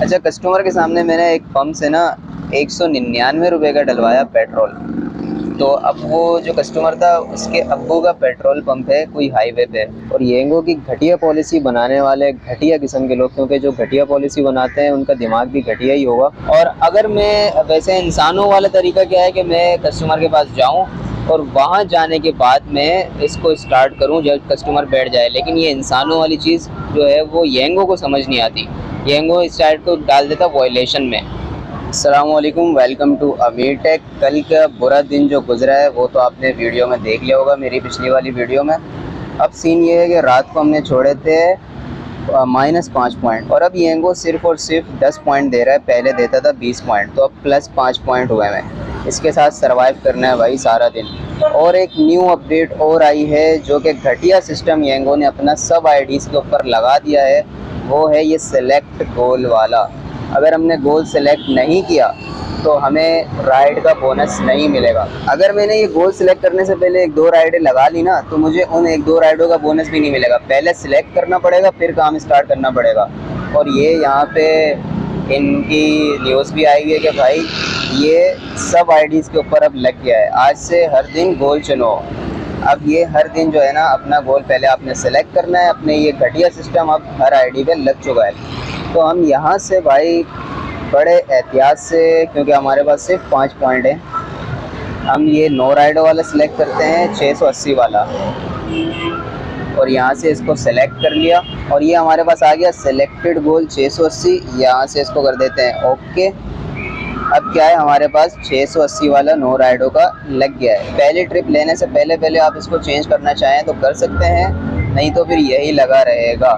अच्छा, कस्टमर के सामने मैंने एक पंप से ना 199 रुपये का डलवाया पेट्रोल। तो अब वो जो कस्टमर था उसके अब्बू का पेट्रोल पंप है कोई हाईवे पे, और येंगो की घटिया पॉलिसी बनाने वाले घटिया किस्म के लोग, क्योंकि जो घटिया पॉलिसी बनाते हैं उनका दिमाग भी घटिया ही होगा। और अगर मैं वैसे इंसानों वाला तरीका क्या है कि मैं कस्टमर के पास जाऊं और वहाँ जाने के बाद मैं इसको स्टार्ट करूं जब कस्टमर बैठ जाए, लेकिन ये इंसानों वाली चीज़ जो है वो येंगो को समझ नहीं आती। येंगो इस साइड को डाल देता वॉयलेशन में। अस्सलामुअलैकुम, वेलकम टू अमीर टेक। कल का बुरा दिन जो गुजरा है वो तो आपने वीडियो में देख लिया होगा, मेरी पिछली वाली वीडियो में। अब सीन ये है कि रात को हमने छोड़े थे -5 पॉइंट, और अब येंगो सिर्फ और सिर्फ 10 पॉइंट दे रहा है। पहले देता था 20 पॉइंट, तो अब +5 पॉइंट हुए हैं। इसके साथ सरवाइव करना है भाई सारा दिन। और एक न्यू अपडेट और आई है जो कि घटिया सिस्टम येंगो ने अपना सब आईडीज़ के ऊपर लगा दिया है, वो है ये सेलेक्ट गोल वाला। अगर हमने गोल सेलेक्ट नहीं किया तो हमें राइड का बोनस नहीं मिलेगा। अगर मैंने ये गोल सेलेक्ट करने से पहले 1-2 राइडें लगा ली ना, तो मुझे उन 1-2 राइडों का बोनस भी नहीं मिलेगा। पहले सिलेक्ट करना पड़ेगा, फिर काम स्टार्ट करना पड़ेगा। और ये यहाँ पे इनकी न्यूज़ भी आई है कि भाई ये सब आईडीज़ के ऊपर अब लग गया है। आज से हर दिन गोल चुनो। अब ये हर दिन जो है ना अपना गोल पहले आपने सेलेक्ट करना है। अपने ये घटिया सिस्टम अब हर आईडी पे लग चुका है। तो हम यहाँ से भाई बड़े एहतियात से, क्योंकि हमारे पास सिर्फ 5 पॉइंट हैं, हम ये नो राइडो वाला सिलेक्ट करते हैं 680 वाला, और यहाँ से इसको सेलेक्ट कर लिया और ये हमारे पास आ गया सेलेक्टेड गोल 680। यहाँ से इसको कर देते हैं ओके। अब क्या है, हमारे पास 680 वाला नो राइडो का लग गया है। पहली ट्रिप लेने से पहले आप इसको चेंज करना चाहें तो कर सकते हैं, नहीं तो फिर यही लगा रहेगा।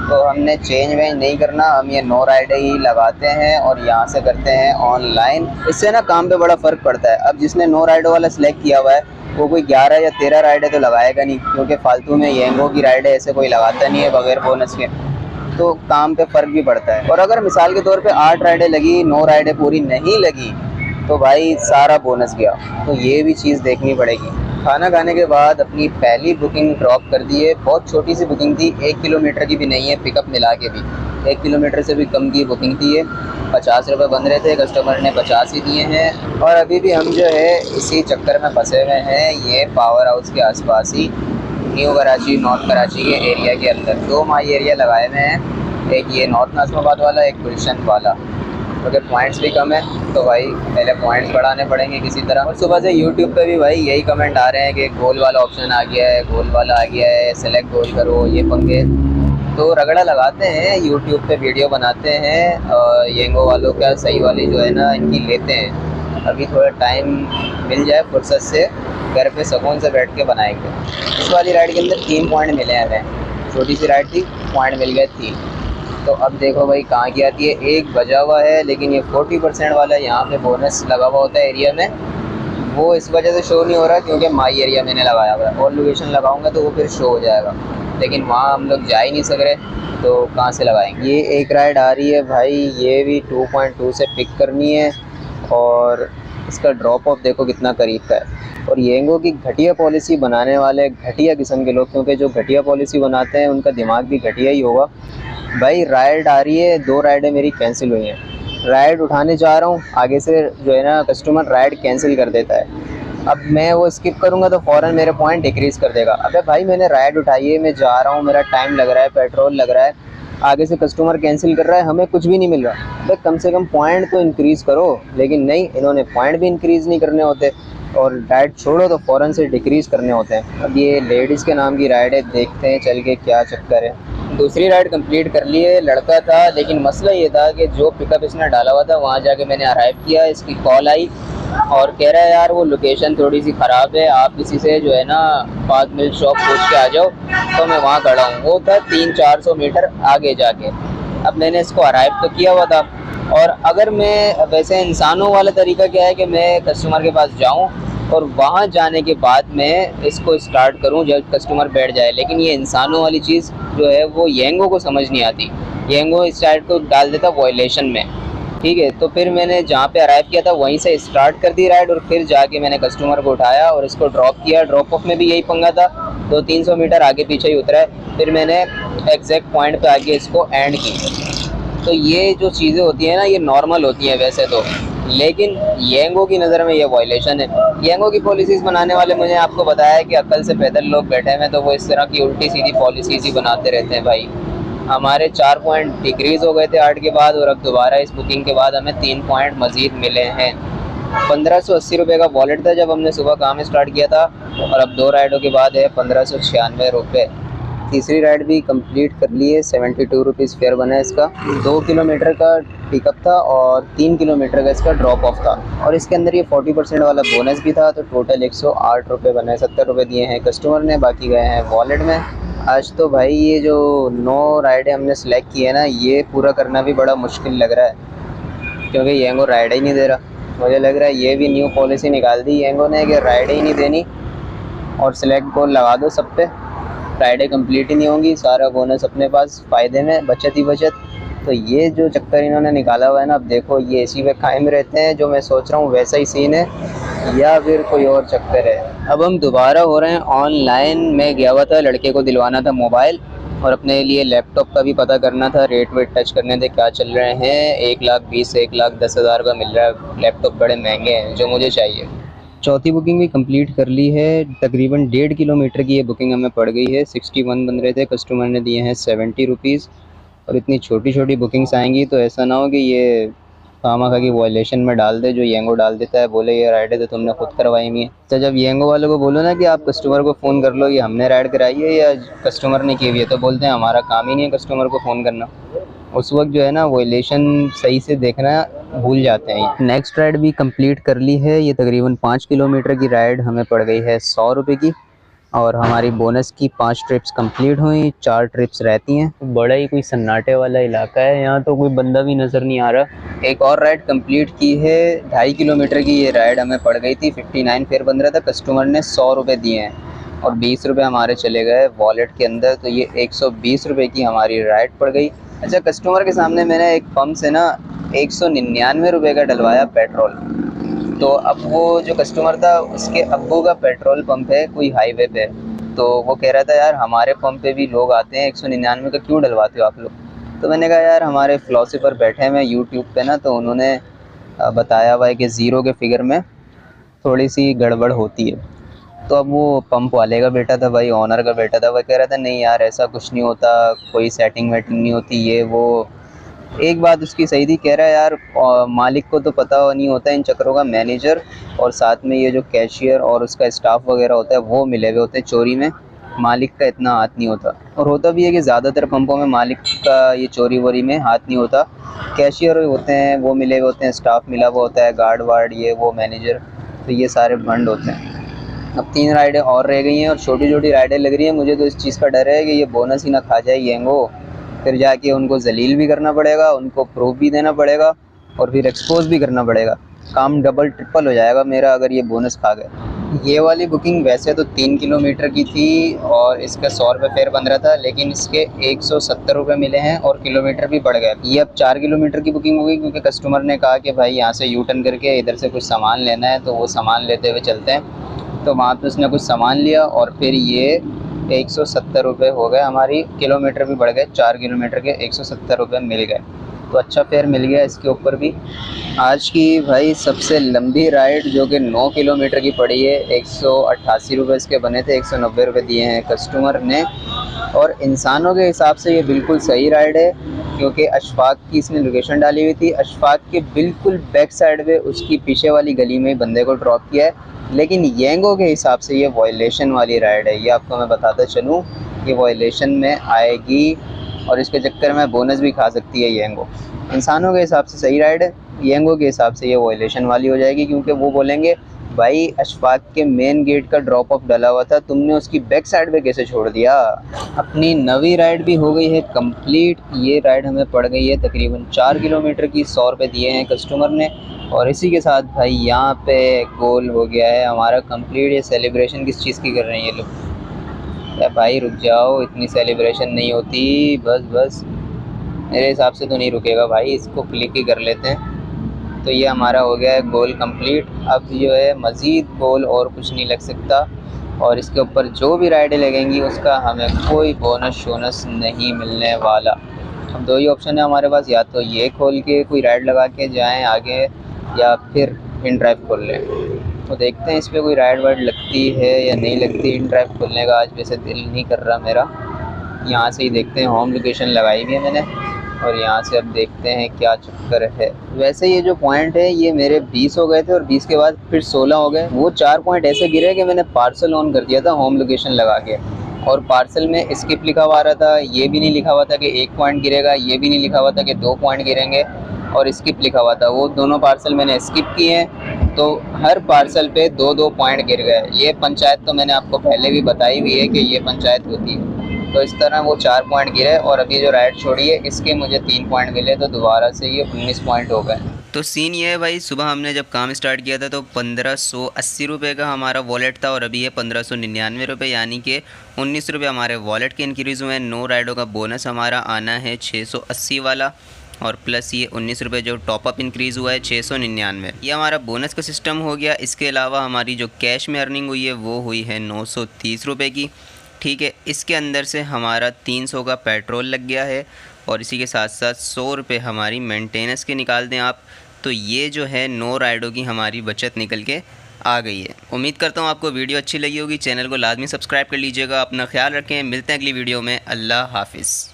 तो हमने चेंज वेंज नहीं करना, हम ये नो राइडर ही लगाते हैं और यहाँ से करते हैं ऑनलाइन। इससे ना काम पे बड़ा फ़र्क पड़ता है। अब जिसने नो राइडर वाला सिलेक्ट किया हुआ है वो कोई 11 या 13 राइडें तो लगाएगा नहीं, क्योंकि फालतू में येंगो की राइडें ऐसे कोई लगाता नहीं है बगैर बोनस के। तो काम पे फ़र्क भी पड़ता है। और अगर मिसाल के तौर पे 8 राइडें लगी, 9 राइडें पूरी नहीं लगी, तो भाई सारा बोनस गया। तो ये भी चीज़ देखनी पड़ेगी। खाना खाने के बाद अपनी पहली बुकिंग ड्रॉप कर दी है। बहुत छोटी सी बुकिंग थी, 1 किलोमीटर की भी नहीं है, पिकअप मिला के भी 1 किलोमीटर से भी कम की बुकिंग थी ये। 50 रुपये बन रहे थे, कस्टमर ने 50 ही दिए हैं। और अभी भी हम जो है इसी चक्कर में फंसे हुए हैं, ये पावर हाउस के आसपास ही, न्यू कराची नॉर्थ कराची के एरिया के अंदर 2 माई एरिया लगाए हुए हैं। एक ये नॉर्थ नाज़िमाबाद वाला, एक गुलशन वाला। अगर पॉइंट्स भी कम है तो भाई पहले पॉइंट्स बढ़ाने पड़ेंगे किसी तरह। और सुबह से यूट्यूब पे भी भाई यही कमेंट आ रहे हैं कि गोल वाला ऑप्शन आ गया है, गोल वाला आ गया है, सेलेक्ट गोल करो, ये पंगे। तो रगड़ा लगाते हैं, यूट्यूब पे वीडियो बनाते हैं। येंगो वालों का सही वाली जो है ना इनकी लेते हैं। अभी थोड़ा टाइम मिल जाए फुर्सत से, घर पे सुकून से बैठ के बनाएंगे। इस वाली राइड के अंदर 3 पॉइंट मिले हैं हमें, छोटी सी राइड थी, पॉइंट मिल गए 3। तो अब देखो भाई कहाँ की आती है, 1 बजा हुआ है, लेकिन ये 40% वाला यहाँ पे बोनस लगा हुआ होता है एरिया में, वो इस वजह से शो नहीं हो रहा क्योंकि माई एरिया मैंने लगाया हुआ है। और लोकेशन लगाऊंगा तो वो फिर शो हो जाएगा, लेकिन वहाँ हम लोग जा ही नहीं सक रहे, तो कहाँ से लगाएंगे। ये एक राइड आ रही है भाई, ये भी 2.2 से पिक करनी है, और इसका ड्रॉप ऑफ देखो कितना करीब का है। और येंगो की घटिया पॉलिसी बनाने वाले घटिया किस्म के लोग, क्योंकि जो घटिया पॉलिसी बनाते हैं उनका दिमाग भी घटिया ही होगा। भाई राइड आ रही है, 2 राइडें मेरी कैंसिल हुई हैं। राइड उठाने जा रहा हूँ, आगे से जो है ना कस्टमर राइड कैंसिल कर देता है। अब मैं वो स्किप करूँगा तो फ़ौरन मेरे पॉइंट डिक्रीज़ कर देगा। अबे भाई मैंने राइड उठाई है, मैं जा रहा हूँ, मेरा टाइम लग रहा है, पेट्रोल लग रहा है, आगे से कस्टमर कैंसिल कर रहा है, हमें कुछ भी नहीं मिल रहा। भाई कम से कम पॉइंट तो इंक्रीज़ करो, लेकिन नहीं, इन्होंने पॉइंट भी इंक्रीज़ नहीं करने होते और राइड छोड़ो तो फ़ौरन से डिक्रीज़ करने होते हैं। अब ये लेडीज़ के नाम की राइड है, देखते हैं चल के क्या चक्कर है। दूसरी राइड कंप्लीट कर ली है, लड़का था, लेकिन मसला ये था कि जो पिकअप इसने डाला हुआ था वहाँ जाके मैंने अराइव किया, इसकी कॉल आई और कह रहा है यार वो लोकेशन थोड़ी सी ख़राब है, आप किसी से जो है ना पाक मिल्क शॉप पूछ के आ जाओ। तो मैं वहाँ खड़ा हूँ, वो था 300-400 मीटर आगे जाके। अब मैंने इसको अराइव तो किया हुआ था, और अगर मैं वैसे इंसानों वाला तरीका क्या है कि मैं कस्टमर के पास जाऊँ और वहाँ जाने के बाद मैं इसको स्टार्ट करूँ जब कस्टमर बैठ जाए, लेकिन ये इंसानों वाली चीज़ जो है वो येंगो को समझ नहीं आती। येंगो इस साइड को डाल देता वॉयलेशन में, ठीक है। तो फिर मैंने जहाँ पे अराइव किया था वहीं से स्टार्ट कर दी राइड, और फिर जाके मैंने कस्टमर को उठाया और इसको ड्रॉप किया। ड्रॉप ऑफ में भी यही पंगा था, 200-300 मीटर आगे पीछे ही उतरा है। फिर मैंने एग्जैक्ट पॉइंट पे आके इसको एंड की। तो ये जो चीज़ें होती हैं ना, ये नॉर्मल होती हैं वैसे तो, लेकिन येंगो की नज़र में ये वायलेशन है। येंगो की पॉलिसीज़ बनाने वाले, मुझे आपको बताया कि अक्ल से पैदल लोग बैठे हैं, तो वो इस तरह की उल्टी सीधी पॉलिसीज़ ही बनाते रहते हैं भाई। हमारे 4 पॉइंट डिक्रीज़ हो गए थे 8 के बाद, और अब दोबारा इस बुकिंग के बाद हमें 3 पॉइंट मज़ीद मिले हैं। 1580 रुपये का वॉलेट था जब हमने सुबह काम स्टार्ट किया था, और अब 2 राइडों के बाद है 1596 रुपये। तीसरी राइड भी कंप्लीट कर ली है, 72 रुपीज़ फेयर बना है इसका। 2 किलोमीटर का पिकअप था और 3 किलोमीटर का इसका ड्रॉप ऑफ था, और इसके अंदर ये 40% वाला बोनस भी था, तो टोटल 108 रुपये बने। 70 रुपये दिए हैं कस्टमर ने, बाकी गए हैं वॉलेट में। आज तो भाई ये जो 9 राइडें हमने सेलेक्ट की है ना, ये पूरा करना भी बड़ा मुश्किल लग रहा है, क्योंकि येंगो राइड ही नहीं दे रहा। मुझे लग रहा है ये भी न्यू पॉलिसी निकाल दी येंगो ने कि राइड ही नहीं देनी, और सिलेक्ट गोल लगा दो सब पे, राइडें कंप्लीट ही नहीं होंगी, सारा बोनस अपने पास, फ़ायदे में, बचत ही बचत। तो ये जो चक्कर इन्होंने निकाला हुआ है ना, अब देखो ये इसी पे कायम रहते हैं, जो मैं सोच रहा हूँ वैसा ही सीन है, या फिर कोई और चक्कर है। अब हम दोबारा हो रहे हैं ऑनलाइन। मैं गया हुआ था, लड़के को दिलवाना था मोबाइल, और अपने लिए लैपटॉप का भी पता करना था, रेट वेट टच करने थे क्या चल रहे हैं। 1,20,000 से 1,10,000 का मिल रहा है लैपटॉप, बड़े महंगे हैं जो मुझे चाहिए। चौथी बुकिंग भी कंप्लीट कर ली है। तकरीबन 1.5 किलोमीटर की ये बुकिंग हमें पड़ गई है। 61 बन रहे थे, कस्टमर ने दिए हैं 70 रुपीज़। और इतनी छोटी छोटी बुकिंग्स आएंगी तो ऐसा ना हो कि ये खामखा की वायलेशन में डाल दे, जो येंगो डाल देता है, बोले ये राइड है तो तुमने खुद करवाई नहीं है। तो जब येंगो वालों को बोलो ना कि आप कस्टमर को फ़ोन कर लो, ये हमने राइड कराई है या कस्टमर ने की हुई है, तो बोलते हैं हमारा काम ही नहीं है कस्टमर को फ़ोन करना। उस वक्त जो है ना, वायलेशन सही से देखना भूल जाते हैं। नेक्स्ट राइड भी कंप्लीट कर ली है। ये तकरीबन 5 किलोमीटर की राइड हमें पड़ गई है 100 रुपये की, और हमारी बोनस की 5 ट्रिप्स कंप्लीट हुई, 4 ट्रिप्स रहती हैं। बड़ा ही कोई सन्नाटे वाला इलाका है, यहाँ तो कोई बंदा भी नज़र नहीं आ रहा। एक और राइड कंप्लीट की है, 2.5 किलोमीटर की ये राइड हमें पड़ गई थी। 59 फेयर बन रहा था, कस्टमर ने 100 रुपये दिए हैं, और 20 रुपये हमारे चले गए वॉलेट के अंदर, तो ये 120 रुपये की हमारी राइड पड़ गई। अच्छा, कस्टमर के सामने मैंने एक पंप से ना 199 रुपये का डलवाया पेट्रोल। तो अब वो जो कस्टमर था, उसके अब्बू का पेट्रोल पंप है कोई हाईवे पे, तो वो कह रहा था यार हमारे पंप पे भी लोग आते हैं, 199 का क्यों डलवाते हो आप लोग। तो मैंने कहा यार हमारे फिलोसोफर बैठे हैं यूट्यूब पे ना, तो उन्होंने बताया हुआ है कि ज़ीरो के फिगर में थोड़ी सी गड़बड़ होती है। तो अब वो पंप वाले का बेटा था भाई, ऑनर का बेटा था, वह कह रहा था नहीं यार ऐसा कुछ नहीं होता, कोई सेटिंग वेटिंग नहीं होती, ये वो। एक बात उसकी सही थी, कह रहा है यार मालिक को तो पता नहीं होता इन चक्करों का, मैनेजर और साथ में ये जो कैशियर और उसका स्टाफ वगैरह होता है वो मिले हुए होते हैं चोरी में, मालिक का इतना हाथ नहीं होता। और होता भी है कि ज़्यादातर पंपों में मालिक का ये चोरी वोरी में हाथ नहीं होता, कैशियर होते हैं वो मिले हुए होते हैं, स्टाफ मिला हुआ होता है, गार्ड वार्ड ये वो मैनेजर, तो ये सारे भंड होते हैं। अब 3 राइडें और रह गई हैं, और छोटी छोटी राइडें लग रही हैं। मुझे तो इस चीज़ का डर है कि ये बोनस ही ना खा जाए येंगो, फिर जाके उनको जलील भी करना पड़ेगा, उनको प्रूफ भी देना पड़ेगा, और फिर एक्सपोज भी करना पड़ेगा। काम डबल ट्रिपल हो जाएगा मेरा अगर ये बोनस खा गए। ये वाली बुकिंग वैसे तो 3 किलोमीटर की थी और इसका 100 रुपये फेयर बन रहा था, लेकिन इसके 170 रुपये मिले हैं और किलोमीटर भी बढ़ गए। ये अब 4 किलोमीटर की बुकिंग हो गई, क्योंकि कस्टमर ने कहा कि भाई यहाँ से यू टर्न करके इधर से कुछ सामान लेना है, तो वो सामान लेते हुए चलते हैं। तो वहाँ पे उसने कुछ सामान लिया, और फिर ये 170 रुपये हो गए हमारी, किलोमीटर भी बढ़ गए, 4 किलोमीटर के 170 रुपये मिल गए, तो अच्छा फेयर मिल गया इसके ऊपर भी। आज की भाई सबसे लंबी राइड जो कि 9 किलोमीटर की पड़ी है, 188 रुपये इसके बने थे, 190 रुपये दिए हैं कस्टमर ने। और इंसानों के हिसाब से ये बिल्कुल सही राइड है, क्योंकि अशफाक की इसने लोकेशन डाली हुई थी, अशफाक के बिल्कुल बैक साइड पे उसकी पीछे वाली गली में बंदे को ड्रॉप किया है। लेकिन येंगो के हिसाब से ये वायलेशन वाली राइड है, ये आपको मैं बताता चलूँ, ये वायलेशन में आएगी और इसके चक्कर में बोनस भी खा सकती है येंगो। इंसानों के हिसाब से सही राइड है, येंगो के हिसाब से ये वायलेशन वाली हो जाएगी, क्योंकि वो बोलेंगे भाई अशफाक के मेन गेट का ड्रॉप ऑफ डला हुआ था, तुमने उसकी बैक साइड पे कैसे छोड़ दिया। अपनी नवी राइड भी हो गई है कंप्लीट। ये राइड हमें पड़ गई है तकरीबन 4 किलोमीटर की, 100 रुपये दिए हैं कस्टमर ने। और इसी के साथ भाई यहाँ पे गोल हो गया है हमारा कंप्लीट। ये सेलिब्रेशन किस चीज़ की कर रहे हैं ये लोग, या भाई रुक जाओ, इतनी सेलिब्रेशन नहीं होती, बस बस मेरे हिसाब से तो नहीं रुकेगा भाई, इसको क्लिक ही कर लेते हैं। तो ये हमारा हो गया है गोल कंप्लीट। अब जो है मज़ीद गोल और कुछ नहीं लग सकता, और इसके ऊपर जो भी राइडें लगेंगी उसका हमें कोई बोनस शोनस नहीं मिलने वाला। अब दो ही ऑप्शन है हमारे पास, या तो ये खोल के कोई राइड लगा के जाएं आगे, या फिर इन ड्राइव खोल लें। तो देखते हैं इस पर कोई राइड वाइड लगती है या नहीं लगती। इन ड्राइव खोलने का आज वैसे दिल नहीं कर रहा मेरा। यहाँ से ही देखते हैं, होम लोकेशन लगाई भी है मैंने, और यहाँ से अब देखते हैं क्या चक्कर है। वैसे ये जो पॉइंट है ये मेरे 20 हो गए थे, और 20 के बाद फिर 16 हो गए। वो 4 पॉइंट ऐसे गिरे कि मैंने पार्सल ऑन कर दिया था होम लोकेशन लगा के, और पार्सल में स्किप लिखा हुआ रहा था। ये भी नहीं लिखा हुआ था कि 1 पॉइंट गिरेगा, ये भी नहीं लिखा हुआ था कि 2 पॉइंट गिरेंगे, और स्किप लिखा हुआ था। वो दोनों पार्सल मैंने स्किप किए हैं, तो हर पार्सल पे 2-2 पॉइंट गिर गए। ये पंचायत तो मैंने आपको पहले भी बताई हुई है कि ये पंचायत होती है। तो इस तरह वो 4 पॉइंट गिरे, और अभी जो राइड छोड़ी है इसके मुझे 3 पॉइंट मिले, तो दोबारा से ये 19 पॉइंट हो गए। तो सीन ये है भाई, सुबह हमने जब काम स्टार्ट किया था तो 1580 रुपये का हमारा वॉलेट था, और अभी है 1599 रुपये, यानी कि 19 रुपये हमारे वॉलेट के इंक्रीज़ हुए हैं। 9 राइडों का बोनस हमारा आना है 680 वाला, और प्लस ये 19 रुपये जो टॉपअप इंक्रीज़ हुआ है 699, ये हमारा बोनस का सिस्टम हो गया। इसके अलावा हमारी जो कैश में अर्निंग हुई है वो हुई है 930 रुपये की, ठीक है। इसके अंदर से हमारा 300 का पेट्रोल लग गया है, और इसी के साथ साथ 100 रुपये हमारी मेंटेनेंस के निकाल दें आप, तो ये जो है 9 राइडों की हमारी बचत निकल के आ गई है। उम्मीद करता हूँ आपको वीडियो अच्छी लगी होगी। चैनल को लाजमी सब्सक्राइब कर लीजिएगा। अपना ख्याल रखें, मिलते हैं अगली वीडियो में। अल्लाह हाफिज़।